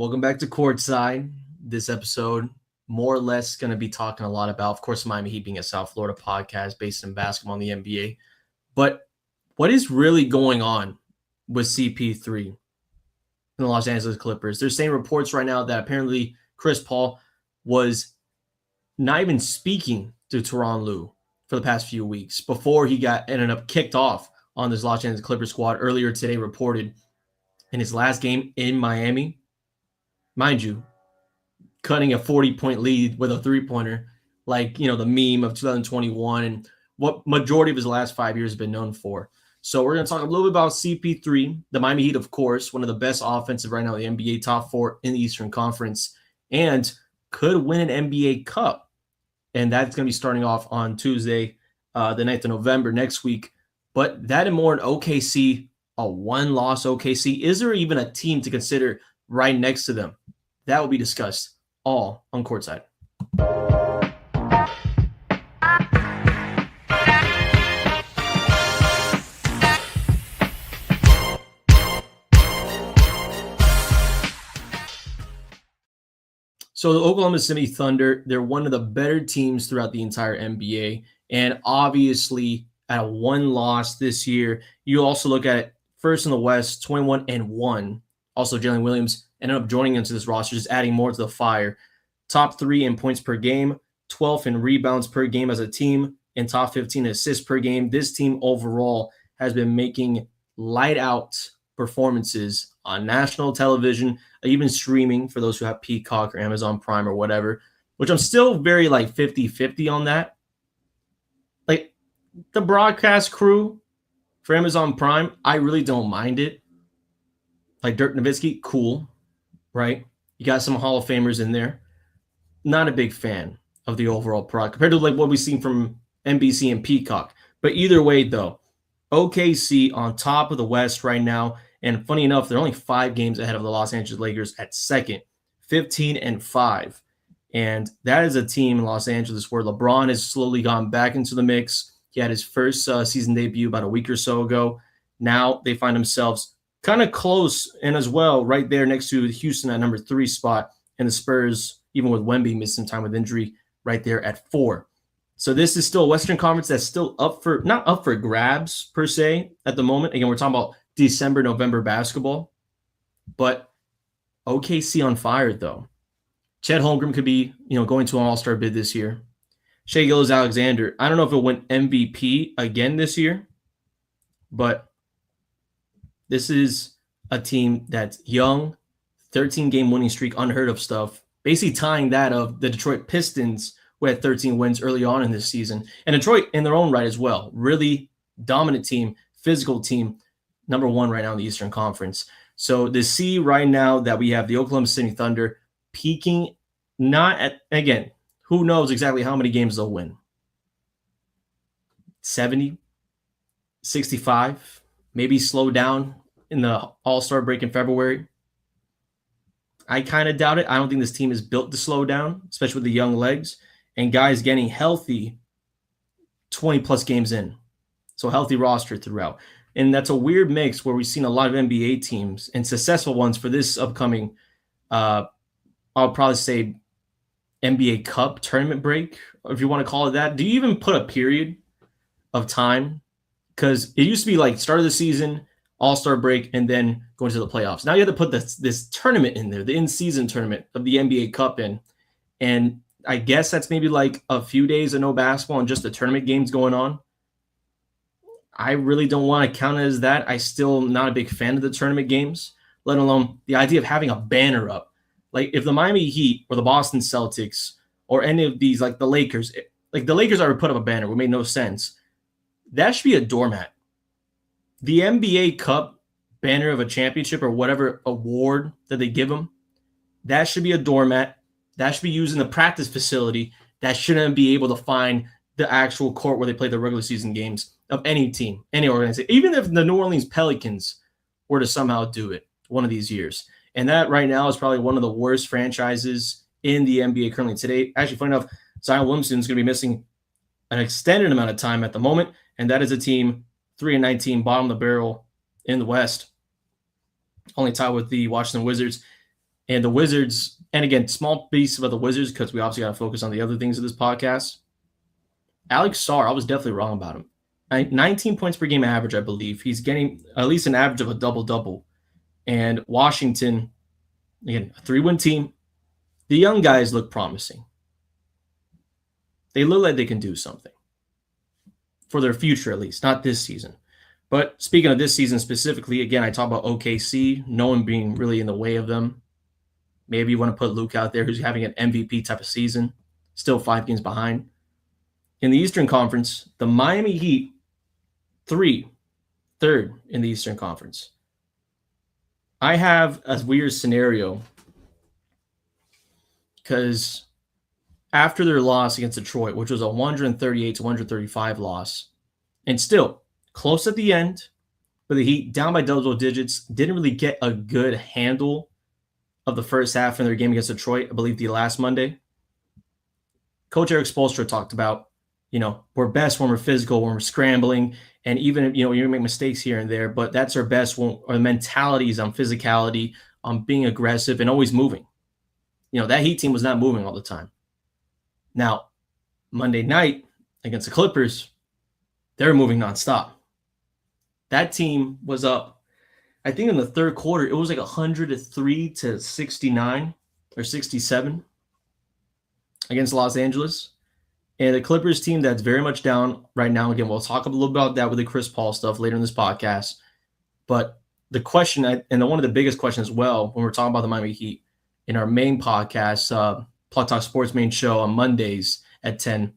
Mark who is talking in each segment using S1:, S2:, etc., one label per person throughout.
S1: Welcome back to Courtside. This episode, more or less, going to be talking a lot about, of course, Miami Heat being a South Florida podcast based in basketball and the NBA. But what is really going on with CP3 and the Los Angeles Clippers? They're saying reports right now that apparently Chris Paul was not even speaking to Tyronn Lue for the past few weeks before he ended up kicked off on this Los Angeles Clippers squad. Earlier today reported in his last game in Miami, mind you, cutting a 40-point lead with a three-pointer, like, the meme of 2021 and what majority of his last 5 years have been known for. So we're going to talk a little bit about CP3, the Miami Heat, of course, one of the best offensive right now in the NBA, top 4 in the Eastern Conference, and could win an NBA Cup. And that's going to be starting off on Tuesday, the 9th of November next week. But that and more in OKC, a one-loss OKC. Is there even a team to consider right next to them? That will be discussed all on Courtside. So the Oklahoma City Thunder, they're one of the better teams throughout the entire NBA. And obviously, at a one loss this year, you also look at it first in the West, 21-1. Also, Jalen Williams ended up joining into this roster, just adding more to the fire. Top 3 in points per game, 12th in rebounds per game as a team, and top 15 assists per game. This team overall has been making light-out performances on national television, even streaming for those who have Peacock or Amazon Prime or whatever, which I'm still very 50-50 on that. Like the broadcast crew for Amazon Prime, I really don't mind it. Like Dirk Nowitzki, cool, right? You got some Hall of Famers in there. Not a big fan of the overall product compared to what we've seen from NBC and Peacock. But either way, though, OKC on top of the West right now. And funny enough, they're only 5 games ahead of the Los Angeles Lakers at second, 15-5. And that is a team in Los Angeles where LeBron has slowly gone back into the mix. He had his first season debut about a week or so ago. Now they find themselves kind of close and as well right there next to Houston at number 3 spot. And the Spurs, even with Wemby missing time with injury, right there at 4. So this is still a Western Conference that's still not up for grabs per se at the moment. Again, we're talking about December, November basketball. But OKC on fire, though. Chet Holmgren could be, going to an all-star bid this year. Shai Gilgeous-Alexander, I don't know if he'll win MVP again this year, but this is a team that's young, 13-game winning streak, unheard of stuff, basically tying that of the Detroit Pistons, who had 13 wins early on in this season. And Detroit in their own right as well. Really dominant team, physical team, number 1 right now in the Eastern Conference. So to see right now that we have the Oklahoma City Thunder peaking, not at, again, who knows exactly how many games they'll win. 70, 65, maybe slow down in the All-Star break in February. I kind of doubt it. I don't think this team is built to slow down, especially with the young legs and guys getting healthy 20-plus games in. So healthy roster throughout. And that's a weird mix where we've seen a lot of NBA teams and successful ones for this upcoming, I'll probably say NBA Cup tournament break, if you want to call it that. Do you even put a period of time? Because it used to be like start of the season, all-star break, and then go into the playoffs. Now you have to put this tournament in there, the in-season tournament of the NBA Cup in. And I guess that's maybe like a few days of no basketball and just the tournament games going on. I really don't want to count it as that. I still am not a big fan of the tournament games, let alone the idea of having a banner up. Like if the Miami Heat or the Boston Celtics or any of these, like the Lakers, like the Lakers already put up a banner, which made no sense. That should be a doormat. The NBA Cup banner of a championship or whatever award that they give them, that should be a doormat. That should be used in the practice facility. That shouldn't be able to find the actual court where they play the regular season games of any team, any organization, even if the New Orleans Pelicans were to somehow do it one of these years. And that right now is probably one of the worst franchises in the NBA currently today. Actually, funny enough, Zion Williamson is going to be missing an extended amount of time at the moment, and that is a team 3-19, bottom of the barrel in the West, only tied with the Washington Wizards. And the Wizards, and again, small piece about the Wizards because we obviously got to focus on the other things of this podcast. Alex Sarr, I was definitely wrong about him. 19 points per game average, I believe. He's getting at least an average of a double-double. And Washington, again, a 3-win team. The young guys look promising. They look like they can do something for their future, at least, not this season. But speaking of this season specifically, again, I talk about OKC, no one being really in the way of them. Maybe you want to put Luke out there who's having an MVP type of season, still 5 games behind. In the Eastern Conference, the Miami Heat, third in the Eastern Conference. I have a weird scenario because after their loss against Detroit, which was a 138-135 loss, and still close at the end, but the Heat down by double digits, didn't really get a good handle of the first half in their game against Detroit, I believe the last Monday. Coach Eric Spoelstra talked about, we're best when we're physical, when we're scrambling, and even, you make mistakes here and there, but that's our best when our mentality is on physicality, on being aggressive and always moving. That Heat team was not moving all the time. Now, Monday night against the Clippers, they're moving nonstop. That team was up, I think in the third quarter, it was like 103-69 or 67 against Los Angeles. And the Clippers team that's very much down right now. Again, we'll talk a little about that with the Chris Paul stuff later in this podcast. But the question, and one of the biggest questions as well, when we're talking about the Miami Heat in our main podcast, Plug Talk Sports main show on Mondays at 10,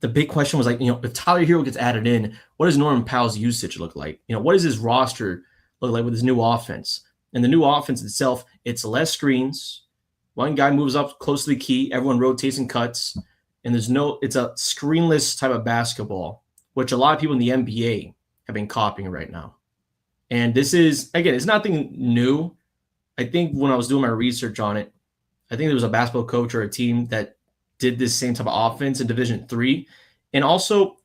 S1: the big question was like, if Tyler Hero gets added in, what does Norman Powell's usage look like? What does his roster look like with his new offense? And the new offense itself, it's less screens. One guy moves up close to the key. Everyone rotates and cuts. And it's a screenless type of basketball, which a lot of people in the NBA have been copying right now. And this is, again, it's nothing new. I think when I was doing my research on it, I think there was a basketball coach or a team that did this same type of offense in Division III. And also,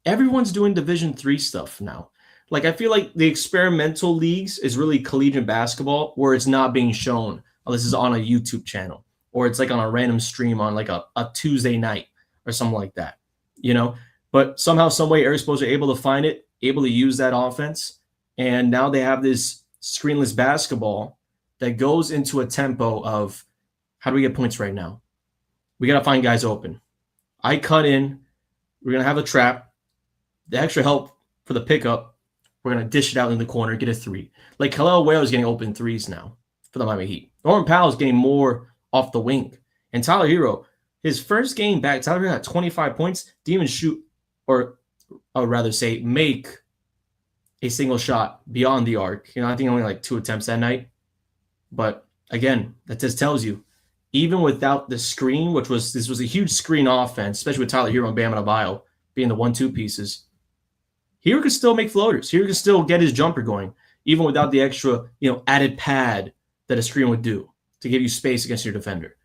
S1: everyone's doing Division III stuff now. Like, I feel like the experimental leagues is really collegiate basketball where it's not being shown unless it's on a YouTube channel or it's like on a random stream on like a Tuesday night or something like that, But somehow, some way, Eric Spoelstra able to find it, able to use that offense. And now they have this screenless basketball that goes into a tempo of how do we get points right now? We got to find guys open. I cut in. We're going to have a trap. The extra help for the pickup, we're going to dish it out in the corner, get a 3. Like, Kel'el Ware is getting open 3s now for the Miami Heat. Norman Powell is getting more off the wing. And Tyler Hero, his first game back, Tyler Hero had 25 points, didn't even shoot, or I would rather say make a single shot beyond the arc. I think only like 2 attempts that night. But again, that just tells you, even without the screen, this was a huge screen offense, especially with Tyler Hero and Bam Adebayo being the 1-2 pieces. Hero could still make floaters. Hero could still get his jumper going, even without the extra, added pad that a screen would do to give you space against your defender.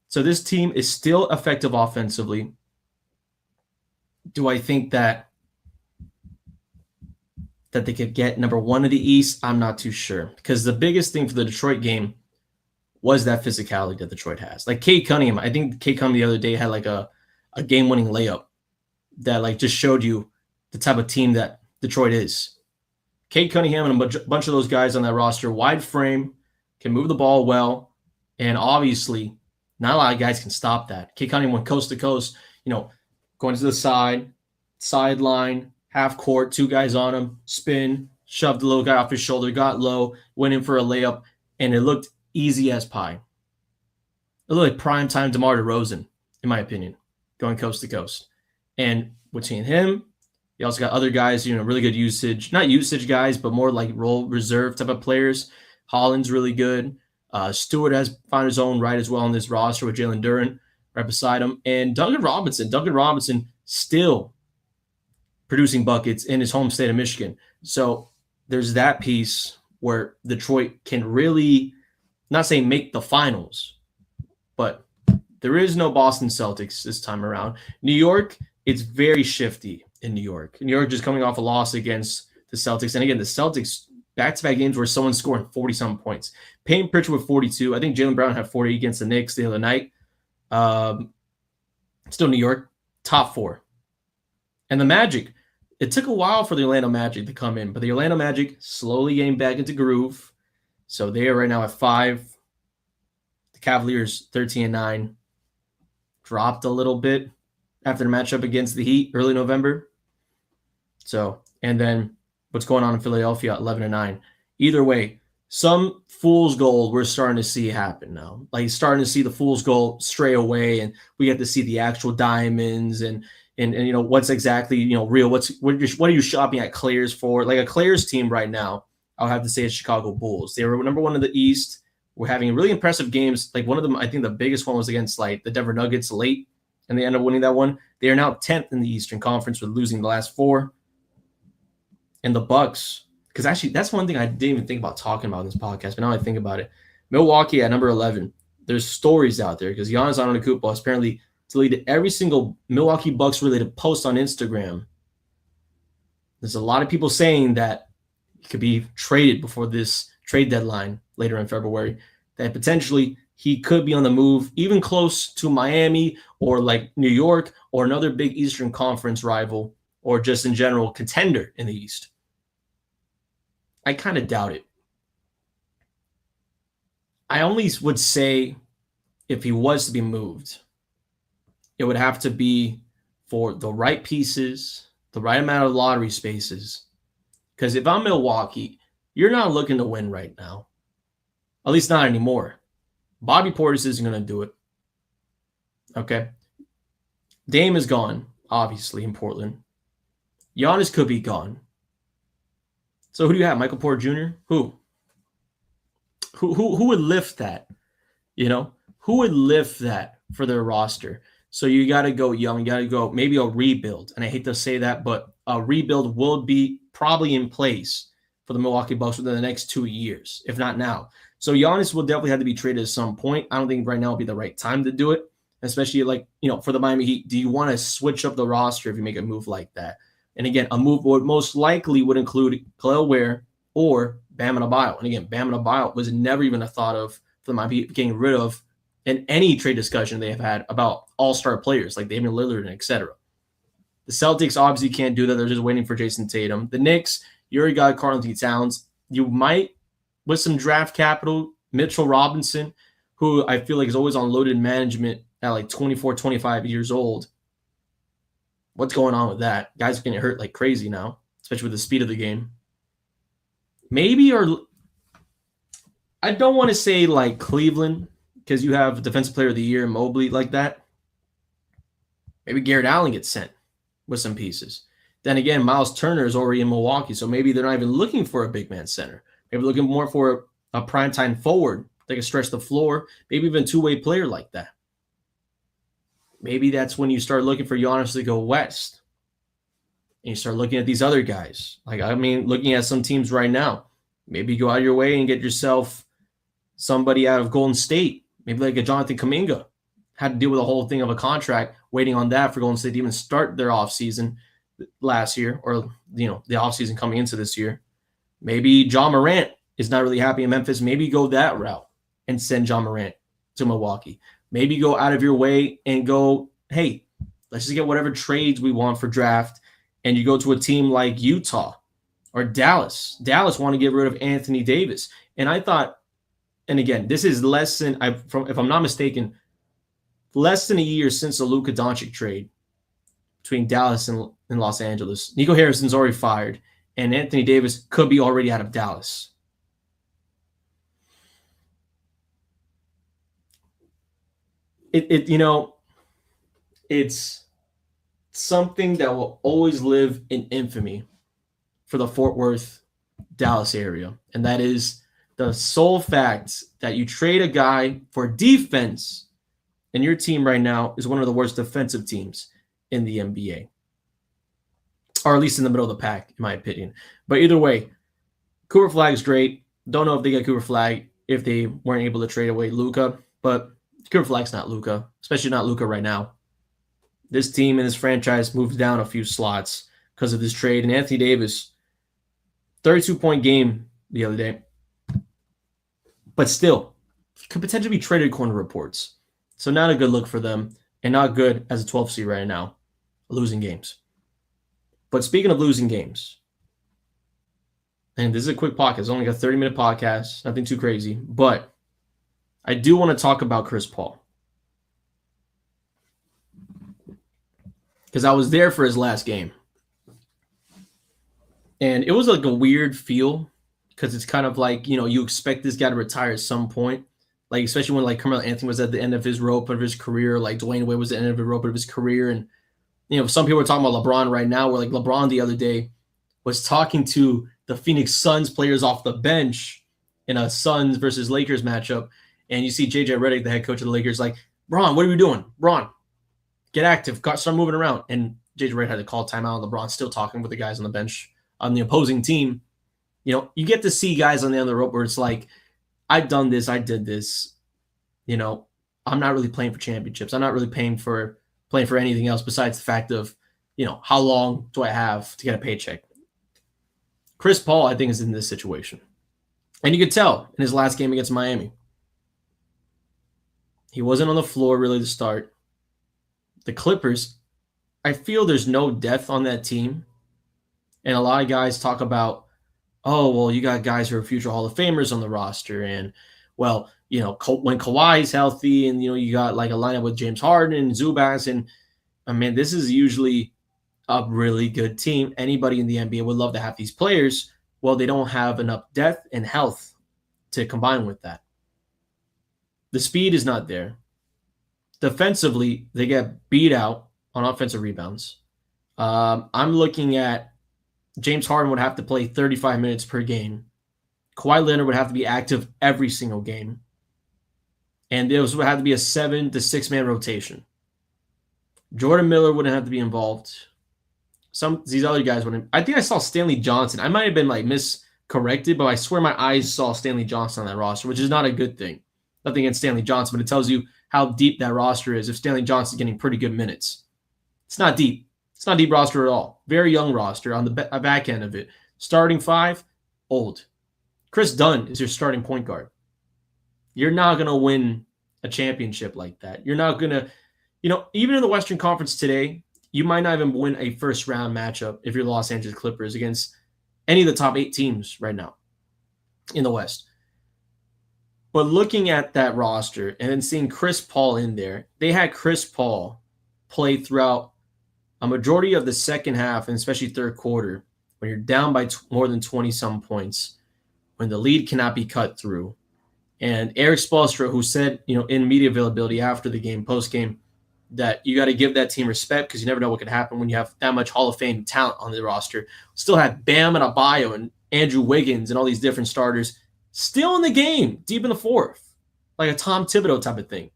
S1: So this team is still effective offensively. Do I think that they could get number 1 of the East? I'm not too sure, because the biggest thing for the Detroit game was that physicality that Detroit has. Like Cade Cunningham, I think Cade Cunningham the other day had like a game-winning layup that like just showed you the type of team that Detroit is. Cade Cunningham and a bunch of those guys on that roster, wide frame, can move the ball well, and obviously not a lot of guys can stop that. Cade Cunningham went coast to coast, going to the sideline, half court, 2 guys on him, spin, shoved the little guy off his shoulder, got low, went in for a layup, and it looked easy as pie. It looked like prime time DeMar DeRozan, in my opinion, going coast to coast. And between him, you also got other guys, really good usage. Not usage guys, but more like role reserve type of players. Holland's really good. Stewart has found his own right as well on this roster with Jalen Duren right beside him. And Duncan Robinson still producing buckets in his home state of Michigan. So there's that piece where Detroit can really, not saying make the finals, but there is no Boston Celtics this time around. New York, it's very shifty in New York. New York just coming off a loss against the Celtics. And again, the Celtics back-to-back games where someone's scoring 40-something points. Peyton Pritchard with 42. I think Jaylen Brown had 40 against the Knicks the other night. Still New York, top 4. And the Magic, it took a while for the Orlando Magic to come in, but the Orlando Magic slowly getting back into groove. So they are right now at 5. The Cavaliers 13-9. Dropped a little bit after the matchup against the Heat early November. So, and then what's going on in Philadelphia, 11-9. Either way, some fool's gold we're starting to see happen now. Like starting to see the fool's gold stray away, and we get to see the actual diamonds and you know what's exactly real. What are you shopping at Claire's for? Like a Claire's team right now, I'll have to say it's Chicago Bulls. They were number 1 in the East. We're having really impressive games. Like one of them, I think the biggest one was against like the Denver Nuggets late, and they ended up winning that one. They are now 10th in the Eastern Conference with losing the last 4. And the Bucks, because actually that's one thing I didn't even think about talking about in this podcast, but now I think about it. Milwaukee at number 11. There's stories out there because Giannis Antetokounmpo has apparently deleted every single Milwaukee Bucks related post on Instagram. There's a lot of people saying that he could be traded before this trade deadline later in February, that potentially he could be on the move, even close to Miami or like New York or another big Eastern Conference rival, or just in general contender in the East. I kind of doubt it. I only would say if he was to be moved, it would have to be for the right pieces, the right amount of lottery spaces. Because if I'm Milwaukee, you're not looking to win right now. At least not anymore. Bobby Portis isn't going to do it. Okay. Dame is gone, obviously, in Portland. Giannis could be gone. So who do you have? Michael Porter Jr.? Who would lift that? Who would lift that for their roster? So you got to go young. You got to go maybe a rebuild. And I hate to say that, but a rebuild will be probably in place for the Milwaukee Bucks within the next 2 years, if not now. So Giannis will definitely have to be traded at some point. I don't think right now will be the right time to do it, especially for the Miami Heat. Do you want to switch up the roster if you make a move like that? And again, a move would most likely would include Khalil Ware or Bam Adebayo. And again, Bam Adebayo was never even a thought of for the Miami Heat getting rid of in any trade discussion they have had about all-star players like Damian Lillard and etc. The Celtics obviously can't do that. They're just waiting for Jason Tatum. The Knicks, you already got Karl-Anthony Towns. You might, with some draft capital, Mitchell Robinson, who I feel like is always on loaded management at like 24, 25 years old. What's going on with that? Guys are getting hurt like crazy now, especially with the speed of the game. Maybe, or I don't want to say like Cleveland, because you have Defensive Player of the Year, Mobley, like that. Maybe Garrett Allen gets sent with some pieces. Then again, Miles Turner is already in Milwaukee, so maybe they're not even looking for a big man center. Maybe looking more for a primetime forward that can stretch the floor, maybe even a two-way player like that. Maybe that's when you start looking for Giannis to go west. And you start looking at these other guys. Looking at some teams right now. Maybe go out of your way and get yourself somebody out of Golden State. Maybe like a Jonathan Kuminga. Had to deal with the whole thing of a contract, waiting on that for Golden State to even start their offseason last year, or the offseason coming into this year. Maybe John Morant is not really happy in Memphis. Maybe go that route and send John Morant to Milwaukee. Maybe go out of your way and go, hey, let's just get whatever trades we want for draft, and you go to a team like Utah or Dallas. Dallas want to get rid of Anthony Davis. And I thought, and again, this is less than, if I'm not mistaken, less than a year since the Luka Doncic trade between Dallas and Los Angeles. Nico Harrison's already fired, and Anthony Davis could be already out of Dallas. It's something that will always live in infamy for the Fort Worth, Dallas area, and that is the sole fact that you trade a guy for defense, and your team right now is one of the worst defensive teams in the NBA, or at least in the middle of the pack, in my opinion. But either way, Cooper Flag's great. Don't know if they get Cooper Flag if they weren't able to trade away Luka, but Cooper Flag's not Luka, especially not Luka right now. This team and this franchise moved down a few slots because of this trade. And Anthony Davis, 32-point game the other day. But still, could potentially be traded according to reports. So not a good look for them, and not good as a 12 seed right now, losing games. But speaking of losing games, and this is a quick podcast, it's only a 30-minute podcast, nothing too crazy, but I do want to talk about Chris Paul. Because I was there for his last game. And it was like a weird feel, because it's kind of like, you expect this guy to retire at some point. Like, especially when like Carmelo Anthony was at the end of his rope of his career, like Dwayne Wade was at the end of the rope of his career. And, some people are talking about LeBron right now, where like LeBron the other day was talking to the Phoenix Suns players off the bench in a Suns versus Lakers matchup. And you see JJ Redick, the head coach of the Lakers, like, Bron, what are we doing? Bron, get active, start moving around. And JJ Redick had to call timeout. LeBron's still talking with the guys on the bench on the opposing team. You get to see guys on the end of the rope where it's like, I've done this, I did this. I'm not really playing for championships. I'm not really playing for anything else besides the fact of, how long do I have to get a paycheck? Chris Paul, I think, is in this situation. And you could tell in his last game against Miami. He wasn't on the floor really to start. The Clippers, I feel there's no depth on that team. And a lot of guys talk about, oh, well, you got guys who are future Hall of Famers on the roster. And, well, when Kawhi's healthy and, you got like a lineup with James Harden and Zubats. And, I mean, this is usually a really good team. Anybody in the NBA would love to have these players. Well, they don't have enough depth and health to combine with that. The speed is not there. Defensively, they get beat out on offensive rebounds. I'm looking at James Harden would have to play 35 minutes per game. Kawhi Leonard would have to be active every single game. And there would have to be a 7 to 6 man rotation. Jordan Miller wouldn't have to be involved. These other guys wouldn't. I think I saw Stanley Johnson. I might have been like miscorrected, but I swear my eyes saw Stanley Johnson on that roster, which is not a good thing. Nothing against Stanley Johnson, but it tells you how deep that roster is if Stanley Johnson's getting pretty good minutes. It's not deep. It's not a deep roster at all. Very young roster on the back end of it. Starting 5, old. Chris Dunn is your starting point guard. You're not going to win a championship like that. You're not going to, even in the Western Conference today, you might not even win a first-round matchup if you're the Los Angeles Clippers against any of the top 8 teams right now in the West. But looking at that roster and then seeing Chris Paul in there, they had Chris Paul play throughout a majority of the second half and especially third quarter when you're down by more than 20-some points, when the lead cannot be cut through. And Eric Spoelstra, who said, in media availability after the game, post-game, that you got to give that team respect because you never know what could happen when you have that much Hall of Fame talent on the roster. Still had Bam and Adebayo and Andrew Wiggins and all these different starters still in the game, deep in the fourth, like a Tom Thibodeau type of thing.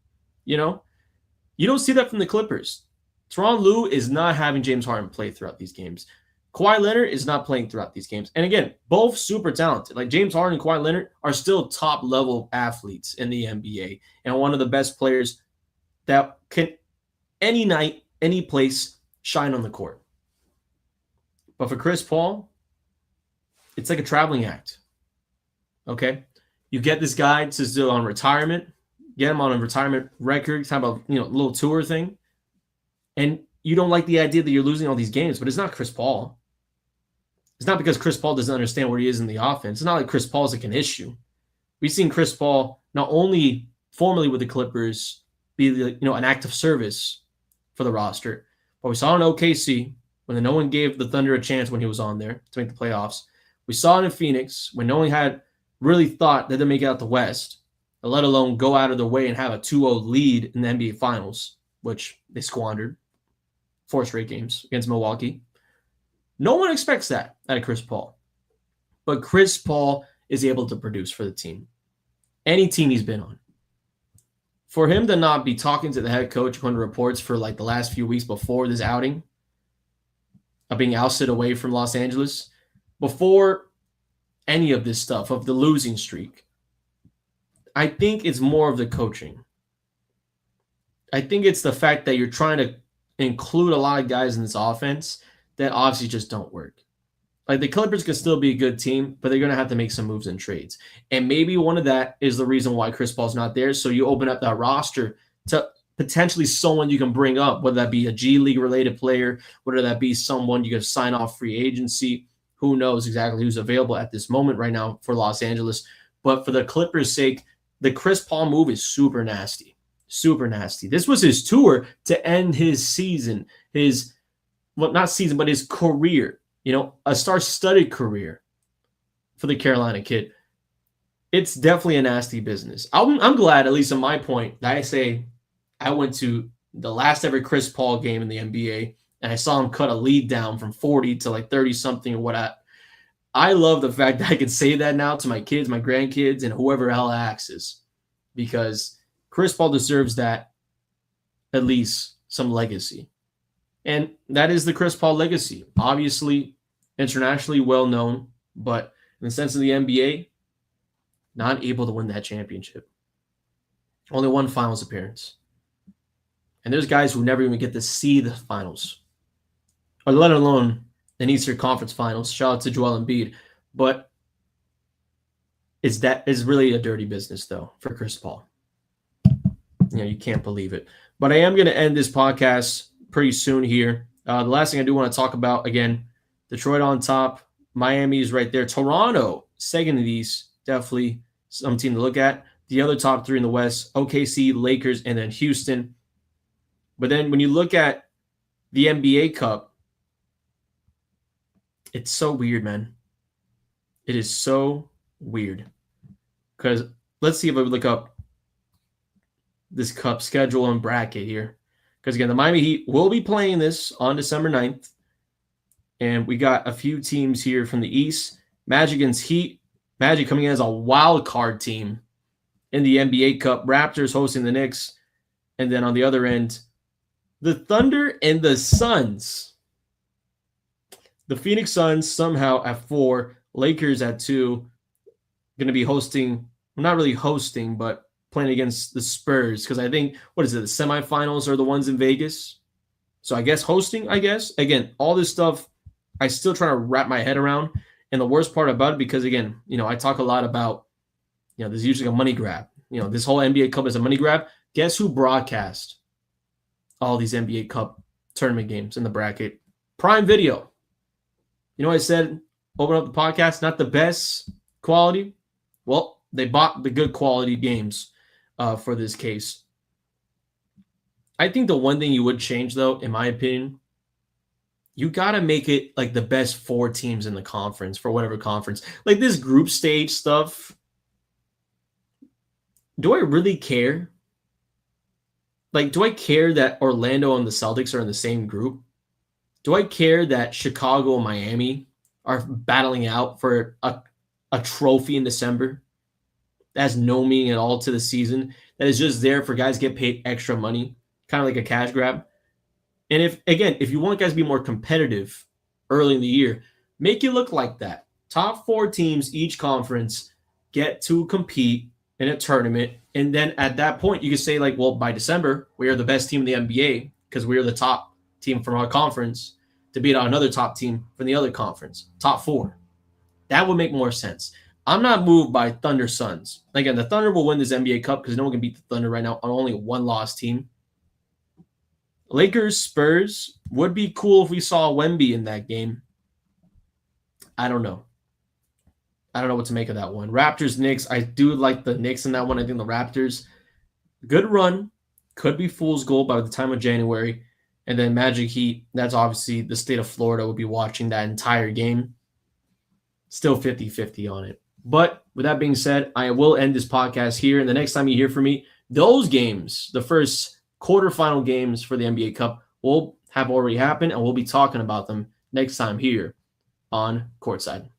S1: You don't see that from the Clippers. Tyronn Lue is not having James Harden play throughout these games. Kawhi Leonard is not playing throughout these games. And again, both super talented. Like James Harden and Kawhi Leonard are still top-level athletes in the NBA and one of the best players that can any night, any place, shine on the court. But for Chris Paul, it's like a traveling act. Okay? You get this guy to still on retirement, get him on a retirement record, type of little tour thing, and you don't like the idea that you're losing all these games, but it's not Chris Paul. It's not because Chris Paul doesn't understand where he is in the offense. It's not like Chris Paul's like an issue. We've seen Chris Paul not only formerly with the Clippers be an active service for the roster, but we saw in OKC when no one gave the Thunder a chance when he was on there to make the playoffs. We saw it in Phoenix when no one had really thought that they'd make it out the West, let alone go out of their way and have a 2-0 lead in the NBA Finals, which they squandered 4 straight games against Milwaukee. No one expects that out of Chris Paul. But Chris Paul is able to produce for the team. Any team he's been on. For him to not be talking to the head coach on reports for like the last few weeks before this outing, of being ousted away from Los Angeles, before any of this stuff, of the losing streak, I think it's more of the coaching. I think it's the fact that you're trying to include a lot of guys in this offense that obviously just don't work. Like the Clippers can still be a good team, but they're going to have to make some moves and trades. And maybe one of that is the reason why Chris Paul's not there. So you open up that roster to potentially someone you can bring up, whether that be a G League related player, whether that be someone you can sign off free agency. Who knows exactly who's available at this moment right now for Los Angeles. But for the Clippers' sake, the Chris Paul move is super nasty. Super nasty. This was his tour to end his season, not season, but his career, a star-studded career for the Carolina kid. It's definitely a nasty business. I'm glad, at least on my point, that I say I went to the last ever Chris Paul game in the NBA, and I saw him cut a lead down from 40 to like 30-something or what. I love the fact that I can say that now to my kids, my grandkids, and whoever hell asks, because Chris Paul deserves that, at least some legacy. And that is the Chris Paul legacy. Obviously, internationally well known, but in the sense of the NBA, not able to win that championship. Only one finals appearance. And there's guys who never even get to see the finals, or let alone an Eastern Conference Finals. Shout out to Joel Embiid. But it's really a dirty business, though, for Chris Paul. You can't believe it. But I am going to end this podcast pretty soon here. The last thing I do want to talk about, again, Detroit on top. Miami is right there. Toronto, second of these, definitely some team to look at. The other top three in the West, OKC, Lakers, and then Houston. But then when you look at the NBA Cup, it's so weird, man. It is so weird. Because let's see if I look up this Cup schedule and bracket here. Because, again, the Miami Heat will be playing this on December 9th. And we got a few teams here from the East. Magic against Heat. Magic coming in as a wild card team in the NBA Cup. Raptors hosting the Knicks. And then on the other end, the Thunder and the Suns. The Phoenix Suns somehow at 4. Lakers at 2. Going to be hosting, not really hosting, but playing against the Spurs. Because I think, the semifinals are the ones in Vegas. So I guess hosting, Again, all this stuff, I still try to wrap my head around. And the worst part about it, because again, I talk a lot about, there's usually a money grab. This whole NBA Cup is a money grab. Guess who broadcast all these NBA Cup tournament games in the bracket? Prime Video. I said, open up the podcast, not the best quality. Well, they bought the good quality games for this case. I think the one thing you would change, though, in my opinion, you got to make it like the best 4 teams in the conference for whatever conference. Like this group stage stuff. Do I really care? Like, do I care that Orlando and the Celtics are in the same group? Do I care that Chicago and Miami are battling out for a trophy in December? That has no meaning at all to the season. That is just there for guys to get paid extra money, kind of like a cash grab. And if you want guys to be more competitive early in the year, make it look like that. Top 4 teams, each conference, get to compete in a tournament. And then at that point, you can say, like, well, by December, we are the best team in the NBA because we are the top team from our conference to beat out another top team from the other conference. Top 4. That would make more sense. I'm not moved by Thunder Suns. Again, the Thunder will win this NBA Cup because no one can beat the Thunder right now on only a one-loss team. Lakers, Spurs, would be cool if we saw Wemby in that game. I don't know. I don't know what to make of that one. Raptors, Knicks. I do like the Knicks in that one. I think the Raptors, good run. Could be fool's gold by the time of January. And then Magic Heat, that's obviously the state of Florida will be watching that entire game. Still 50-50 on it. But with that being said, I will end this podcast here. And the next time you hear from me, those games, the first quarterfinal games for the NBA Cup, will have already happened. And we'll be talking about them next time here on Courtside.